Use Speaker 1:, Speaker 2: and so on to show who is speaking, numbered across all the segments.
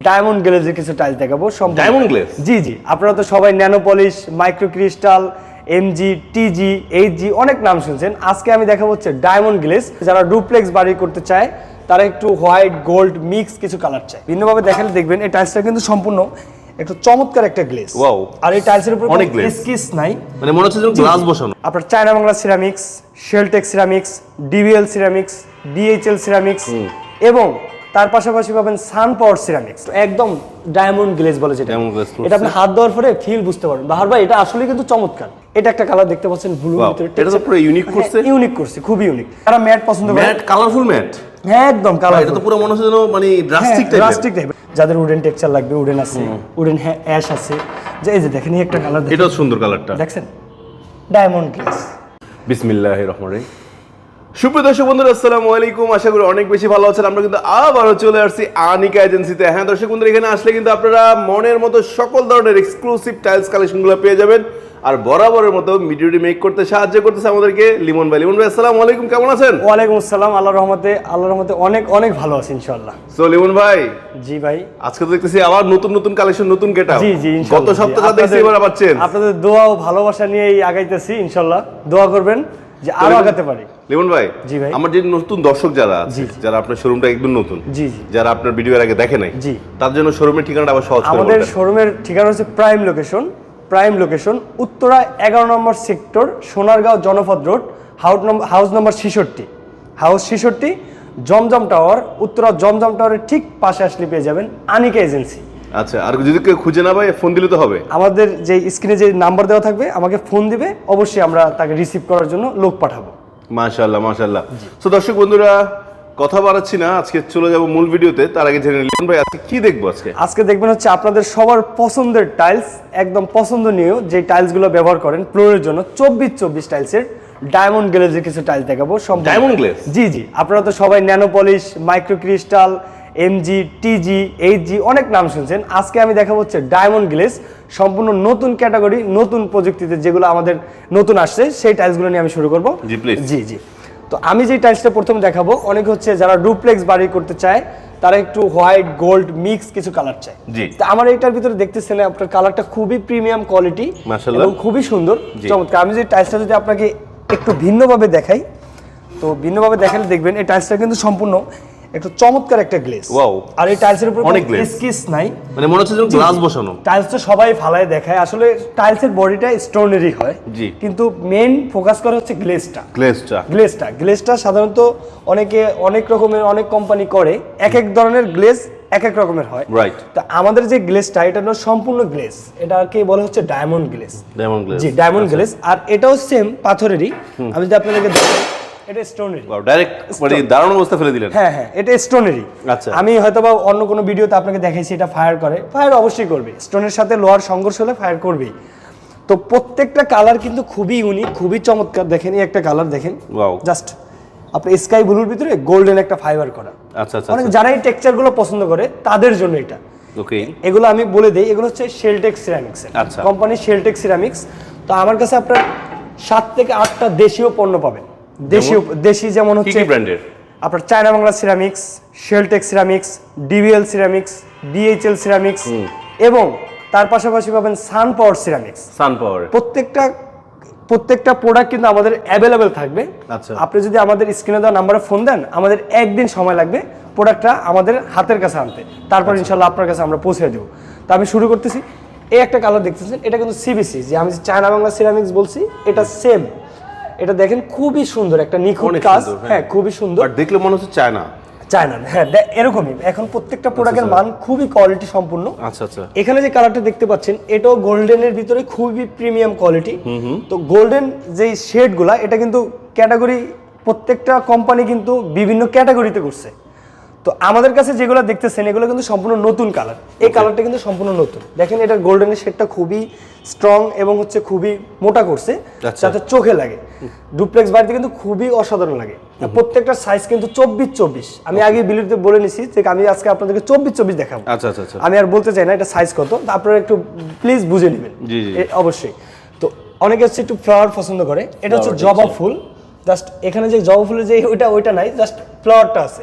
Speaker 1: Diamond গ্লেজের কিছু tiles দেখাবো।
Speaker 2: Diamond glaze?
Speaker 1: জি জি, আপনারা তো সবাই nano polish, micro crystal, MG, টিজি, Hg অনেক নাম শুনছেন। আজকে আমি দেখাবো হচ্ছে ডায়মন্ড গ্লেজ। যারা ডুপ্লেক্স বাড়ি করতে চায় তারা একটু হোয়াইট গোল্ড মিক্স কিছু কালার চায়। ভিন্নভাবে দেখালে দেখবেন এই টাইলসটা কিন্তু সম্পূর্ণ একটু চমৎকার একটা গ্লেজ।
Speaker 2: ওয়াও!
Speaker 1: আর এই টাইলসের উপর
Speaker 2: অনেক গ্লেজ,
Speaker 1: স্কিচ নাই,
Speaker 2: মানে মনে হচ্ছে যেন গ্লাস বসানো।
Speaker 1: আপনার China Bangla ceramics, Sheltech ceramics, DVL ceramics, BHL ceramics এবং তার পাশাপাশি পাবেন সান পাওয়ার সিরামিক্স। একদম ডায়মন্ড গ্লেজ বলে যেটা, এটা আপনি হাত দেওয়ার পরে ফিল বুঝতে পারবেন। বাহার ভাই এটা আসলে কিন্তু চমৎকার। এটা একটা কালার দেখতে পাচ্ছেন ব্লু ভিতরে,
Speaker 2: এটা তো পুরো ইউনিক করছে।
Speaker 1: ইউনিক করছে, খুবই ইউনিক। যারা ম্যাট পছন্দ করে,
Speaker 2: ম্যাট কালারফুল ম্যাট,
Speaker 1: হ্যাঁ একদম কালার,
Speaker 2: এটা তো পুরো মনে হচ্ছে যেন মানে ড্রাস্টিক টাইপের।
Speaker 1: ড্রাস্টিক টাইপের। যাদের উডেন টেক্সচার লাগবে, উডেন আছে, উডেন অ্যাশ আছে। যে এই যে দেখেন এই একটা কালার,
Speaker 2: এটাও সুন্দর কালারটা,
Speaker 1: দেখছেন ডায়মন্ড গ্লেজ।
Speaker 2: বিসমিল্লাহির রহমানির রহিম। সুপ্রিয় দর্শক বন্ধুরা, আসসালামু আলাইকুম। আশা করি অনেক বেশি ভালো আছেন। আমরা কিন্তু আবারও চলে আসছি আনিকা এজেন্সিতে। হ্যাঁ দর্শক বন্ধুরা, এখানে আসলে কিন্তু আপনারা মনের মতো সকল ধরনের এক্সক্লুসিভ টাইলস কালেকশনগুলো পেয়ে যাবেন। আর বরাবরের মতো ভিডিওটি মেক করতে সাহায্য করতেছে আমাদেরকে লিমন ভাই। লিমন ভাই আসসালামু আলাইকুম, কেমন আছেন?
Speaker 1: ওয়ালাইকুম আসসালাম, আল্লাহর রহমতে অনেক অনেক ভালো আছি ইনশাআল্লাহ।
Speaker 2: সো লিমন ভাই,
Speaker 1: জি ভাই,
Speaker 2: আজকে তো দেখতেছি আবার নতুন নতুন কালেকশন, নতুন গেটআপ।
Speaker 1: জি জি,
Speaker 2: গত সপ্তাহে দেখছি এবার আবার চেঞ্জ।
Speaker 1: আপনাদের দোয়া ও ভালোবাসা নিয়েই আগাইতেছি ইনশাআল্লাহ। দোয়া করবেন যে আরো আগাতে পারি।
Speaker 2: লিমন ভাই,
Speaker 1: জি ভাই,
Speaker 2: আমার যে নতুন দর্শক যারা আছে, যারা আপনার শোরুমটা একদম নতুন,
Speaker 1: জি জি,
Speaker 2: যারা আপনার ভিডিও এর আগে দেখে নাই,
Speaker 1: জি,
Speaker 2: তার জন্য শোরুমের ঠিকানাটা আবার সহজ করে বলবেন।
Speaker 1: আমাদের শোরুমের ঠিকানা হচ্ছে প্রাইম লোকেশন উত্তরা 11 নম্বর সেক্টর, সোনারগাঁও জনপদ রোড, হাউস নম্বর 66, জমজম টাওয়ার, উত্তরা জমজম টাওয়ারের ঠিক পাশে আসলে পেয়ে যাবেন আনিকা এজেন্সি।
Speaker 2: আচ্ছা, আর যদি কেউ খুঁজে না পায় ফোন দিলে তো হবে?
Speaker 1: আমাদের যে স্ক্রিনে যে নাম্বার দেওয়া থাকবে আমাকে ফোন দিবে, অবশ্যই আমরা তাকে রিসিভ করার জন্য লোক পাঠাবো।
Speaker 2: মাশাআল্লাহ মাশাআল্লাহ। তো দর্শক বন্ধুরা, কথা বাড়াচ্ছি না, আজকে চলে যাব মূল ভিডিওতে। তার আগে জেনে নিন ভাই আজকে কি দেখবো।
Speaker 1: আজকে দেখবেন হচ্ছে আপনাদের সবার পছন্দের টাইলস, একদম পছন্দনীয় যে টাইলসগুলো ব্যবহার করেন ফ্লোরের জন্য, 24 টাইলসের ডায়মন্ড গ্লেজের কিছু টাইলস দেখাবো।
Speaker 2: Diamond glaze?
Speaker 1: জি জি, আপনারা তো সবাই nano polish, micro crystal, MG, টিজি, Hg অনেক নাম শুনছেন। আজকে আমি দেখাবো হচ্ছে ডায়মন্ড গ্লেজ, সম্পূর্ণ নতুন ক্যাটাগরি, নতুন প্রযুক্তিতে যেগুলো আমাদের নতুন আসছে সেই টাইলসগুলো নিয়ে আমি শুরু করব।
Speaker 2: জি প্লিজ।
Speaker 1: জি জি, তো আমি যে টাইলসটা প্রথমে দেখাবো, অনেক হচ্ছে যারা ডুপ্লেক্স বাড়ি করতে চায় তারা একটু হোয়াইট গোল্ড মিক্স কিছু কালার চায়।
Speaker 2: জি,
Speaker 1: তো আমার এইটার ভিতরে দেখতেছেন আপনার কালারটা খুবই প্রিমিয়াম কোয়ালিটি এবং খুবই সুন্দর চমৎকার। আমি যে টাইলসটা যদি আপনাকে একটু ভিন্নভাবে দেখাই, তো ভিন্নভাবে দেখালে দেখবেন এই টাইলসটা কিন্তু সম্পূর্ণ একটু চমৎকার একটা গ্লেজ।
Speaker 2: ওয়াও!
Speaker 1: আর এই টাইলসের উপর
Speaker 2: অনেক
Speaker 1: স্কিচ নাই,
Speaker 2: মানে মনে হচ্ছে যেন গ্লাস বসানো।
Speaker 1: টাইলস তো সবাই ফালায় দেখায়, আসলে টাইলসের বডিটা স্টোনেরই হয়, কিন্তু মেইন ফোকাস করা হচ্ছে গ্লেজটা সাধারণত অনেকে অনেক রকমের, অনেক কোম্পানি করে, এক এক ধরনের গ্লেজ এক এক রকমের হয়।
Speaker 2: রাইট।
Speaker 1: তো আমাদের যে গ্লেজটা, এটা হলো সম্পূর্ণ গ্লেজ, এটাকে বলা হচ্ছে ডায়মন্ড গ্লেজ। জি, ডায়মন্ড গ্লেজ। আর এটাও সেম পাথরেরই। আমি যদি আপনাদেরকে দেখাই, এটা স্টোনেরই।
Speaker 2: ওয়াও, ডাইরেক্ট মানে দারুণ অবস্থা ফেলে দিলেন।
Speaker 1: হ্যাঁ হ্যাঁ, এটা স্টোনেরই।
Speaker 2: আচ্ছা,
Speaker 1: আমি হয়তোবা অন্য কোনো ভিডিওতে আপনাকে দেখাইছি এটা ফায়ার করে, ফায়ার অবশ্যই করবে, স্টোনের সাথে লোহার সংঘর্ষ হলে ফায়ার করবেই। তো প্রত্যেকটা কালার কিন্তু খুবই ইউনিক, খুবই চমৎকার। দেখেন এই একটা কালার দেখেন,
Speaker 2: ওয়াও,
Speaker 1: জাস্ট আপনি স্কাই ব্লুর ভিতরে গোল্ডেন একটা ফাইবার করা।
Speaker 2: আচ্ছা আচ্ছা,
Speaker 1: অনেক যারা এই টেক্সচার গুলো পছন্দ করে তাদের জন্য এটা।
Speaker 2: ওকে,
Speaker 1: এগুলো আমি বলে দেই, এগুলো হচ্ছে শেলটেক সিরামিক্স,
Speaker 2: আচ্ছা,
Speaker 1: কোম্পানি শেলটেক সিরামিক্স। তো আমার কাছে আপনার 7 থেকে 8টা দেশীয় পণ্য পাবেন। দেশি যেমন হচ্ছে
Speaker 2: কি ব্র্যান্ডের?
Speaker 1: আপনার China Bangla ceramics, Sheltech ceramics, DVL ceramics, BHL ceramics এবং তার পাশাপাশি পাবেন সান পাওয়ার সিরামিক্স। প্রত্যেকটা প্রোডাক্ট কিন্তু আমাদের অ্যাভেলেবেল থাকবে।
Speaker 2: আচ্ছা,
Speaker 1: আপনি যদি আমাদের স্ক্রিনে দেওয়া নাম্বারে ফোন দেন, আমাদের একদিন সময় লাগবে প্রোডাক্টটা আমাদের হাতের কাছে আনতে, তারপর ইনশাল্লাহ আপনার কাছে আমরা পৌঁছে দেবো। তো আমি শুরু করতেছি। এই একটা কালার দেখতেছেন, এটা কিন্তু সিবিসি, যে আমি চায়না বাংলা সিরামিক্স বলছি, এটা সেম। এটা দেখেন খুবই সুন্দর একটা নিখুঁত কাজ। হ্যাঁ, খুবই সুন্দর,
Speaker 2: দেখলে মনে হচ্ছে চায়না।
Speaker 1: হ্যাঁ এরকমই। এখন প্রত্যেকটা প্রোডাক্টের মান খুবই কোয়ালিটি সম্পূর্ণ।
Speaker 2: আচ্ছা আচ্ছা,
Speaker 1: এখানে যে কালারটা দেখতে পাচ্ছেন, এটাও গোল্ডেনের ভিতরে খুবই প্রিমিয়াম কোয়ালিটি। তো গোল্ডেন যে শেডগুলা, এটা কিন্তু ক্যাটাগরি, প্রত্যেকটা কোম্পানি কিন্তু বিভিন্ন ক্যাটাগরিতে করছে। তো আমাদের কাছে যেগুলো দেখতেছেন এগুলো কিন্তু সম্পূর্ণ নতুন কালার। এই কালারটা কিন্তু সম্পূর্ণ নতুন। দেখেন এটা গোল্ডেনের শেডটা খুবই স্ট্রং এবং হচ্ছে খুবই মোটা করছে, যাতে চোখে লাগে। ডুপ্লেক্স বাড়িতে কিন্তু খুবই অসাধারণ লাগে। প্রত্যেকটা সাইজ কিন্তু 24। আমি আগে ভিডিওতে বলে নিছি যে আমি আজকে আপনাদেরকে 24 দেখাবো।
Speaker 2: আচ্ছা আচ্ছা, আমি
Speaker 1: আর বলতে চাই না এটা সাইজ কত, আপনারা একটু প্লিজ বুঝে নেবেন। অবশ্যই। তো অনেকে হচ্ছে একটু ফ্লাওয়ার পছন্দ করে, এটা হচ্ছে জবা ফুল, জাস্ট এখানে যে জবা ফুলের যে ওইটা নাই, জাস্ট ফ্লাওয়ারটা আছে।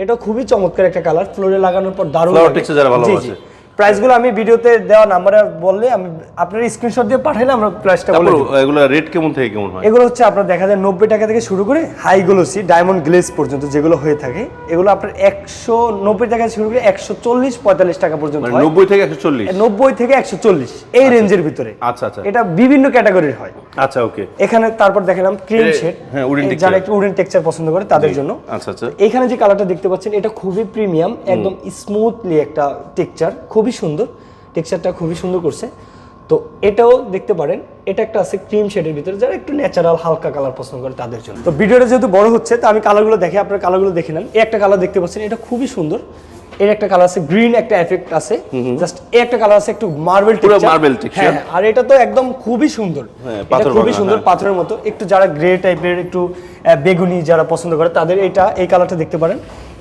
Speaker 1: এটা খুবই চমৎকার একটা কালার, ফ্লোরে লাগানোর পর দারুণ
Speaker 2: ফ্লাওয়ার
Speaker 1: লাগে।
Speaker 2: টেক্সচার যারা ভালোবাসে।
Speaker 1: প্রাইসগুলো আমি ভিডিওতে দেওয়া নাম্বারে বললে আমি আপনার স্ক্রিনশট দিয়ে পাঠাইলে আমরা প্রাইসটা বলে
Speaker 2: তারপর
Speaker 1: দিই।
Speaker 2: এগুলো রেট কেমন থেকে কেমন হয়?
Speaker 1: এগুলো হচ্ছে আপনার দেখা যায় 90 টাকা থেকে শুরু করে হাই গ্লোসি ডায়মন্ড গ্লেজ পর্যন্ত যেগুলো হয়ে থাকে, এগুলো আপনার 190 টাকা শুরু করে 140-45 টাকা পর্যন্ত
Speaker 2: মানে
Speaker 1: হয়।
Speaker 2: 90 থেকে 140?
Speaker 1: 90 থেকে 140 এই রেঞ্জের ভিতরে।
Speaker 2: আচ্ছা আচ্ছা
Speaker 1: এটা বিভিন্ন ক্যাটাগরির হয়।
Speaker 2: আচ্ছা, ওকে।
Speaker 1: এখানে তারপর দেখালাম ক্রিম শেড,
Speaker 2: হ্যাঁ, উডেন
Speaker 1: যারা
Speaker 2: টেক্সচার।
Speaker 1: একটু উডেন টেক্সচার পছন্দ করে তাদের জন্য।
Speaker 2: আচ্ছা আচ্ছা।
Speaker 1: এখানে যে কালারটা দেখতে পাচ্ছেন এটা খুবই প্রিমিয়াম, একদম স্মুথলি একটা টেক্সচার, খুবই সুন্দর টেক্সচারটা, খুবই সুন্দর করছে। তো এটাও দেখতে পারেন, এটা একটা আছে ক্রিম শেডের ভিতরে, যারা একটু ন্যাচারাল হালকা কালার পছন্দ করে তাদের জন্য। তো ভিডিওটা যেহেতু বড় হচ্ছে তো আমি কালারগুলো দেখে আপনার কালারগুলো দেখে নেন। এই একটা কালার দেখতে পাচ্ছেন, এটা খুবই সুন্দর। এর একটা কালার আছে গ্রিন, একটা এফেক্ট আছে, জাস্ট এই একটা কালার আছে একটু মার্বেল টেক্সচার,
Speaker 2: মার্বেল টেক্সচার।
Speaker 1: হ্যাঁ, আর এটা তো একদম খুবই সুন্দর,
Speaker 2: হ্যাঁ,
Speaker 1: এটা
Speaker 2: পাথর
Speaker 1: খুবই
Speaker 2: বানা,
Speaker 1: সুন্দর,
Speaker 2: হ্যাঁ।
Speaker 1: পাথরের মতো। একটু যারা গ্রে টাইপের, একটু বেগুনি যারা পছন্দ করে তাদের এই কালারটা দেখতে পারেন।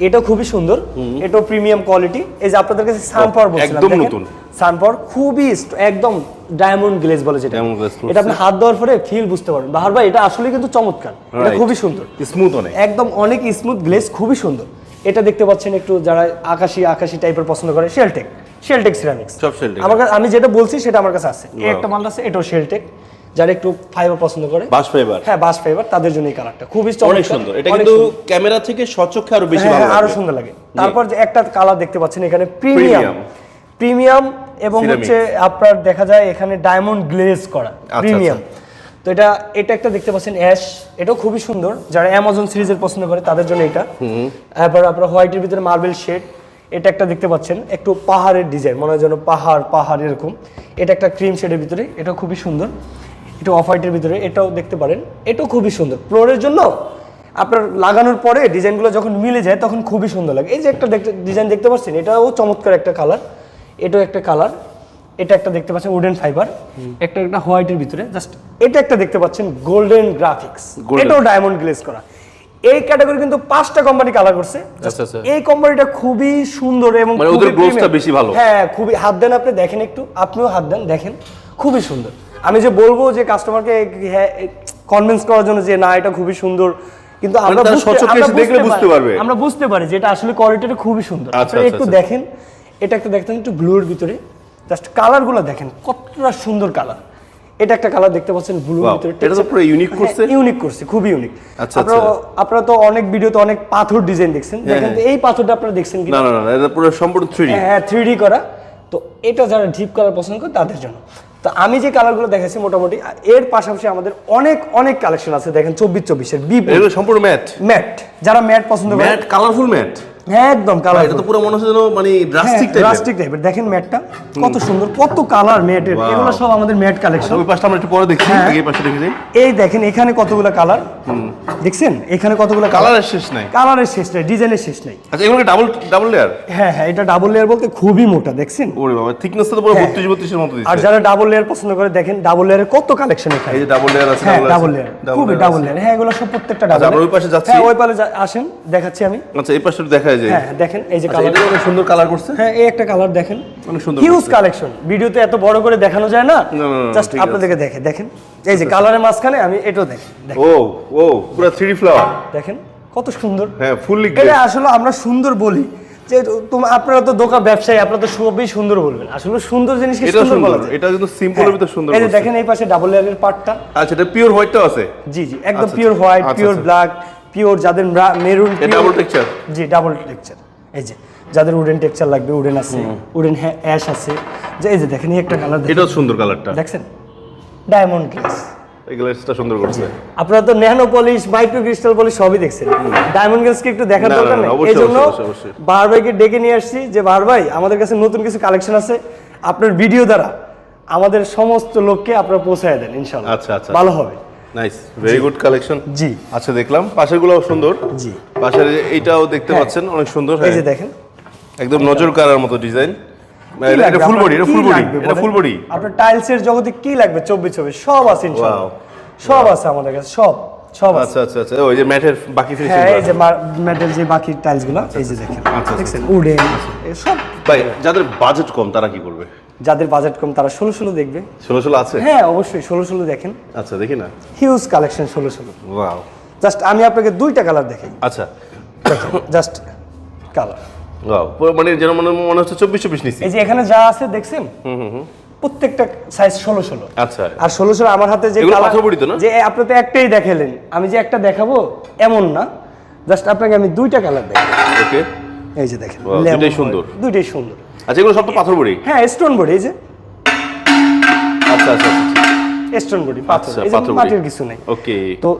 Speaker 1: এটা খুবই সুন্দর, এটাও প্রিমিয়াম কোয়ালিটি। এই যে আপনাদের কাছে সানপাওয়ার বলছিলাম,
Speaker 2: একদম
Speaker 1: দেখেন,
Speaker 2: নতুন।
Speaker 1: সানপাওয়ার খুবই একদম ডায়মন্ড গ্লেজ বলে যেটা,
Speaker 2: Diamond glaze করছে।
Speaker 1: এটা আপনি হাত দেওয়ার পরে ফিল বুঝতে পারবেন। বাহার ভাই এটা আসলে কিন্তু চমৎকার, এটা
Speaker 2: Right.
Speaker 1: খুবই সুন্দর,
Speaker 2: স্মুথ অনেক।
Speaker 1: একদম অনেক স্মুথ গ্লেজ, খুবই সুন্দর। এটা দেখতে পাচ্ছেন একটু যারা আকাশি টাইপের পছন্দ করে, শেলটেক সিরামিক্স,
Speaker 2: সব Sheltec।
Speaker 1: আমার কাছে, আমি যেটা বলছি সেটা আমার কাছে আছে। এই একটা মাল আছে, এটাও শেলটেক, যারা একটু ফাইবার পছন্দ করে,
Speaker 2: বাস ফাইবার।
Speaker 1: হ্যাঁ বাস ফাইবার, তাদের জন্য এই কালারটা খুবই
Speaker 2: অনেক
Speaker 1: চমৎকার,
Speaker 2: সুন্দর। এটা
Speaker 1: অনেক
Speaker 2: কিন্তু
Speaker 1: সুন্দর।
Speaker 2: ক্যামেরা থেকে স্বচক্ষে আরো বেশি
Speaker 1: হ্যাঁ,
Speaker 2: ভালো
Speaker 1: আরো
Speaker 2: লাগে।
Speaker 1: সুন্দর লাগে। তারপর যে একটা কালার দেখতে পাচ্ছেন এখানে প্রিমিয়াম এবং
Speaker 2: Ceramics।
Speaker 1: হচ্ছে আপনার দেখা যায় এখানে ডায়মন্ড গ্লেজ করা প্রিমিয়াম। তো এটা একটা দেখতে পাচ্ছেন অ্যাশ, এটাও খুবই সুন্দর, যারা অ্যামাজন সিরিজের পছন্দ করে তাদের জন্য এটা। তারপর আপনার হোয়াইটের ভিতরে মার্বেল শেড, এটা একটা দেখতে পাচ্ছেন একটু পাহাড়ের ডিজাইন, মনে হয় যেন পাহাড় এরকম। এটা একটা ক্রিম শেডের ভিতরে, এটাও খুবই সুন্দর। এটা অফ হোয়াইটের ভিতরে, এটাও দেখতে পারেন, এটাও খুবই সুন্দর। ফ্লোরের জন্য আপনার লাগানোর পরে ডিজাইনগুলো যখন মিলে যায় তখন খুবই সুন্দর লাগে। এই যে একটা ডিজাইন দেখতে পাচ্ছেন, এটাও চমৎকার একটা কালার, এটাও একটা কালার। এটা একটা দেখতে পাচ্ছেন উডেন ফাইবার, একটা হোয়াইটের ভিতরে, জাস্ট এটা একটা দেখতে পাচ্ছেন গোল্ডেন গ্রাফিক্স, এটাও ডায়মন্ড গ্লেজ করা। এই ক্যাটাগরি কিন্তু 5টা কোম্পানি কালার করছে।
Speaker 2: আচ্ছা আচ্ছা।
Speaker 1: এই কোম্পানিটা খুবই সুন্দর এবং
Speaker 2: মানে ওদের
Speaker 1: খুবই
Speaker 2: গ্লোভসটা
Speaker 1: premium।
Speaker 2: বেশি ভালো।
Speaker 1: হ্যাঁ, খুবই, হাত দেন আপনি দেখেন, একটু আপনিও হাত দেন দেখেন, খুবই সুন্দর। আমি যে বলবো যে কাস্টমারকে হ্যাঁ কনভিন্স করার জন্য যে না এটা খুবই সুন্দর, কিন্তু আমরা
Speaker 2: তারা স্বচক্ষে এসে দেখলে বুঝতে পারবে।
Speaker 1: আমরা বুঝতে পারি যে এটা আসলে কোয়ালিটিটা খুবই সুন্দর।
Speaker 2: আচ্ছা,
Speaker 1: আপনারা
Speaker 2: আচ্ছা,
Speaker 1: একটু
Speaker 2: আচ্ছা।
Speaker 1: দেখেন, এটা একটা দেখতেন একটু ব্লুর ভিতরে, জাস্ট কালারগুলো দেখেন কতটা সুন্দর কালার। এটা একটা কালার দেখতে পাচ্ছেন ব্লুর
Speaker 2: Wow,
Speaker 1: ভিতরে,
Speaker 2: এটা তো পুরো unique করছে।
Speaker 1: ইউনিক করছে, খুবই ইউনিক।
Speaker 2: আচ্ছা,
Speaker 1: আপনারা তো অনেক ভিডিওতে অনেক পাথর ডিজাইন দেখছেন, দেখেন তো এই পাথরটা আপনারা দেখছেন কি?
Speaker 2: না না না, এটা পুরো সম্পূর্ণ 3D।
Speaker 1: হ্যাঁ 3D করা। তো এটা যারা ডিপ কালার পছন্দ করে তাদের জন্য। তো আমি যে কালারগুলো দেখাচ্ছি মোটামুটি, এর পাশাপাশি আমাদের অনেক কালেকশন আছে। দেখেন 24-24-এর
Speaker 2: এগুলো সম্পূর্ণ ম্যাট।
Speaker 1: ম্যাট, যারা ম্যাট পছন্দ করে,
Speaker 2: ম্যাট, কালারফুল ম্যাট।
Speaker 1: হ্যাঁ একদম কালার,
Speaker 2: এটা তো পুরো মনে হচ্ছে যেন মানে রাস্টিক টাইপের।
Speaker 1: রাস্টিক টাইপের। দেখেন ম্যাটটা কত সুন্দর, কত কালার ম্যাটের,
Speaker 2: Wow.
Speaker 1: এগুলো সব আমাদের ম্যাট কালেকশন।
Speaker 2: ওই পাশটা আমরা একটু পরে দেখছি,
Speaker 1: হ্যাঁ।
Speaker 2: আগে এই পাশে দেখে যাই।
Speaker 1: এই দেখেন এখানে কতগুলো কালার, দেখছেন এখানে কতগুলো কালার,
Speaker 2: কালারের শেষ নাই।
Speaker 1: কালারের শেষ নাই, ডিজাইনের শেষ নাই।
Speaker 2: আচ্ছা, এগুলো ডাবল লেয়ার?
Speaker 1: হ্যাঁ, এটা ডাবল লেয়ার বলতে খুবই মোটা, দেখছেন?
Speaker 2: ওরে বাবা, থিকনেসটা তো পুরো
Speaker 1: হ্যাঁ।
Speaker 2: 32-32 এর মতো
Speaker 1: আর
Speaker 2: দিচ্ছে।
Speaker 1: যারা ডাবল লেয়ার পছন্দ করে দেখেন ডাবল লেয়ারের কত কালেকশন এখানে।
Speaker 2: এই যে ডাবল লেয়ার আছে,
Speaker 1: হ্যাঁ
Speaker 2: আছে,
Speaker 1: ডাবল লেয়ার, খুবই
Speaker 2: layer
Speaker 1: ডাবল
Speaker 2: আছে।
Speaker 1: লেয়ার। হ্যাঁ এগুলো সব প্রত্যেকটা
Speaker 2: আচ্ছা,
Speaker 1: ডাবল।
Speaker 2: আমরা ওই পাশে যাচ্ছি।
Speaker 1: হ্যাঁ ওই পাশে আসেন, দেখাচ্ছি আমি।
Speaker 2: আচ্ছা, এই পাশটা দেখায় যায়।
Speaker 1: হ্যাঁ দেখেন এই যে
Speaker 2: আচ্ছা,
Speaker 1: কালার,
Speaker 2: এটা অনেক সুন্দর কালার করছে।
Speaker 1: হ্যাঁ এই একটা কালার দেখেন,
Speaker 2: অনেক সুন্দর
Speaker 1: হিউজ
Speaker 2: করছে।
Speaker 1: কালেকশন। ভিডিওতে এত বড় করে দেখানো যায় না,
Speaker 2: না, না,
Speaker 1: জাস্ট
Speaker 2: ঠিক আছে।
Speaker 1: আপনাদেরকে দেখেন এই যে কালারের মাঝখানে আমি এটাও দেখেন,
Speaker 2: ও পুরো 3D ফ্লাওয়ার।
Speaker 1: দেখেন কত সুন্দর।
Speaker 2: হ্যাঁ, ফুললি
Speaker 1: এটা আসলে আমরা সুন্দর বলি যে আপনারা তো দোকান ব্যবসায়ী, আপনারা তো সবই সুন্দর বলবেন। আসলে সুন্দর জিনিসকে
Speaker 2: এটা
Speaker 1: সুন্দর বলা
Speaker 2: সুন্দর,
Speaker 1: যায়।
Speaker 2: এটা কিন্তু সিম্পলের ভিতর সুন্দর
Speaker 1: এই যে
Speaker 2: করছে।
Speaker 1: দেখেন এই পাশে ডাবল লেয়ারের পার্টটা,
Speaker 2: আচ্ছা, এটা পিওর হোয়াইটটাও আছে?
Speaker 1: জি একদম
Speaker 2: আচ্ছা,
Speaker 1: পিওর হোয়াইট,
Speaker 2: আচ্ছা,
Speaker 1: পিওর
Speaker 2: আচ্ছা।
Speaker 1: ব্ল্যাক, পিওর যাদের মেরুন,
Speaker 2: এটা ডাবল টেক্সচার?
Speaker 1: জি ডাবল টেক্সচার। এই যে যাদের উডেন টেক্সচার লাগবে, উডেন আছে, উডেন অ্যাশ আছে। যে এই যে দেখেন এই একটা কালার
Speaker 2: এটাও সুন্দর কালারটা।
Speaker 1: দেখছেন ডায়মন্ড গ্লেজ।
Speaker 2: এই গ্লেসটা সুন্দর করছে।
Speaker 1: আপনারা তো nano polish, micro crystal polish সবই দেখছেন, ডায়মন্ড গ্লেজকে একটু দেখার
Speaker 2: না, না,
Speaker 1: দরকার
Speaker 2: না,
Speaker 1: নেই।
Speaker 2: অবশ্যই,
Speaker 1: এই জন্য
Speaker 2: অবশ্যই, অবশ্যই।
Speaker 1: বাহার ভাইকে ডেকে নিয়ে আসছি যে বাহার ভাই আমাদের কাছে নতুন কিছু কালেকশন আছে, আপনার ভিডিও দ্বারা আমাদের সমস্ত লোককে আপনারা পৌঁছায় দেন, ইনশাআল্লাহ
Speaker 2: আচ্ছা, আচ্ছা।
Speaker 1: ভালো হবে।
Speaker 2: Nice, very good collection.
Speaker 1: জি
Speaker 2: আচ্ছা, দেখলাম পাশেরগুলোও সুন্দর।
Speaker 1: জি
Speaker 2: পাশের এইটাও দেখতে
Speaker 1: হ্যাঁ।
Speaker 2: পাচ্ছেন, অনেক সুন্দর।
Speaker 1: এই যে
Speaker 2: হ্যাঁ,
Speaker 1: দেখেন
Speaker 2: একদম নজর কাড়ার মতো ডিজাইন।
Speaker 1: কি লাগবে
Speaker 2: এটা ফুল
Speaker 1: আপনার?
Speaker 2: বডি, এটা
Speaker 1: কি
Speaker 2: ফুল বডি,
Speaker 1: লাগবে
Speaker 2: এটা
Speaker 1: বলেন?
Speaker 2: Full body.
Speaker 1: আপনার টাইলসের জগতে কি লাগবে 24 সব আছে ইনশাআল্লাহ, সব আছে আমাদের কাছে, সব আছে।
Speaker 2: আচ্ছা আচ্ছা আচ্ছা, ওই যে ম্যাটের বাকি ফিনিশিং।
Speaker 1: হ্যাঁ এই যে ম্যাটের যে বাকি টাইলস গুলো এই যে দেখেন,
Speaker 2: আচ্ছা,
Speaker 1: দেখছেন উডেন সব।
Speaker 2: ভাই, যাদের বাজেট কম তারা কি করবে?
Speaker 1: যাদের বাজেট কম তারা 16 দেখবে।
Speaker 2: 16 আছে?
Speaker 1: হ্যাঁ অবশ্যই 16 দেখেন,
Speaker 2: আচ্ছা, দেখি না।
Speaker 1: Huge collection 16।
Speaker 2: ওয়াও,
Speaker 1: জাস্ট আমি আপনাকে দুইটা কালার দেখাই,
Speaker 2: আচ্ছা
Speaker 1: জাস্ট কালার।
Speaker 2: ওয়াও, মানে যেন মনে হচ্ছে 24 নিছি।
Speaker 1: এই যে এখানে যা আছে দেখছেন, প্রত্যেকটা সাইজ 16
Speaker 2: আচ্ছা,
Speaker 1: আর 16 আমার হাতে যে
Speaker 2: এগুলো
Speaker 1: কালার,
Speaker 2: পাথর বডি তো না?
Speaker 1: যে আপনি তো একটাই দেখালেন, আমি যে একটা দেখাবো এমন না, জাস্ট আপনাকে আমি দুইটা কালার দেখাই।
Speaker 2: ওকে,
Speaker 1: এই যে দেখেন,
Speaker 2: Wow,
Speaker 1: lemon
Speaker 2: দুইটাই
Speaker 1: white,
Speaker 2: সুন্দর।
Speaker 1: দুইটাই সুন্দর।
Speaker 2: আচ্ছা এগুলো সব তো পাথর বডি?
Speaker 1: হ্যাঁ, স্টোন বডি, এই যে
Speaker 2: আচ্ছা আচ্ছা
Speaker 1: স্টোন বডি, পাথর,
Speaker 2: আচ্ছা,
Speaker 1: এই যে
Speaker 2: পাথর body।
Speaker 1: মাটির কিছু নেই।
Speaker 2: ওকে,
Speaker 1: তো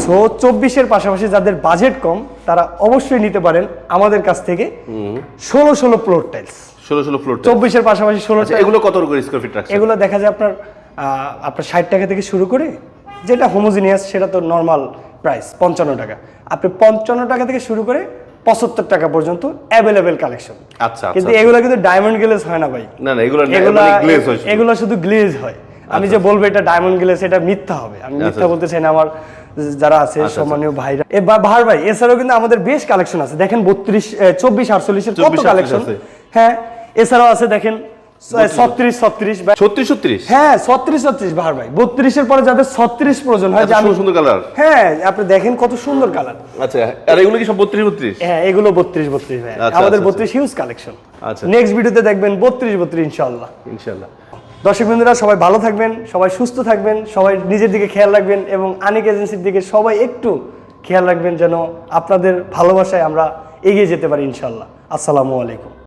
Speaker 1: 24 পাশাপাশি যাদের বাজেট কম তারা অবশ্যই নিতে পারেন আমাদের কাছ থেকে 16 ফ্লোর টাইলস।
Speaker 2: 16 ফ্লোর।
Speaker 1: 24 পাশাপাশি 16
Speaker 2: এগুলো কত করে স্কয়ার ফিট রাখছেন?
Speaker 1: এগুলো দেখা যায় আপনার 60 টাকা থেকে শুরু করে, যেটা হোমোজিনিয়াস সেটা তো নর্মাল প্রাইস 55 টাকা। আপনি 55 টাকা থেকে শুরু করে 75 টাকা পর্যন্ত অ্যাভেলেবেল কালেকশন।
Speaker 2: আচ্ছা,
Speaker 1: কিন্তু
Speaker 2: আচ্ছা।
Speaker 1: এগুলো কিন্তু ডায়মন্ড গ্লেজ হয় না ভাই।
Speaker 2: না না, এগুলো গ্লেজ হয় শুধু।
Speaker 1: এগুলো শুধু গ্লেজ হয়। আমি যে বলবো এটা ডায়মন্ড গ্লেজ, এটা মিথ্যা হবে। আমি মিথ্যা বলতে চাই না, আমার যারা আছে সম্মানীয় ভাইরা। ভার ভাই, এছাড়াও কিন্তু আমাদের বেশ কালেকশন আছে। দেখেন 24 48 এর কত
Speaker 2: 24
Speaker 1: কালেকশন।
Speaker 2: আছে।
Speaker 1: হ্যাঁ, এছাড়াও আছে দেখেন 36
Speaker 2: 36
Speaker 1: হ্যাঁ 36 ভার ভাই। 32 এর পরে যাদের 36 প্রয়োজন হয়, যে আমি
Speaker 2: সুন্দর কালার।
Speaker 1: হ্যাঁ, আপনি দেখেন কত সুন্দর কালার।
Speaker 2: আচ্ছা, আর এগুলো কি সব 32?
Speaker 1: হ্যাঁ, এগুলো 32 ভাই।
Speaker 2: আচ্ছা,
Speaker 1: আমাদের
Speaker 2: আচ্ছা,
Speaker 1: 32 হিউজ কালেকশন।
Speaker 2: আচ্ছা।
Speaker 1: নেক্সট ভিডিওতে দেখবেন 32 ইনশাআল্লাহ।
Speaker 2: ইনশাআল্লাহ।
Speaker 1: দর্শক বন্ধুরা, সবাই ভালো থাকবেন, সবাই সুস্থ থাকবেন, সবাই নিজের দিকে খেয়াল রাখবেন এবং আনিক এজেন্সির দিকে সবাই একটু খেয়াল রাখবেন, যেন আপনাদের ভালোবাসায় আমরা এগিয়ে যেতে পারি ইনশাআল্লাহ। আসসালামু আলাইকুম।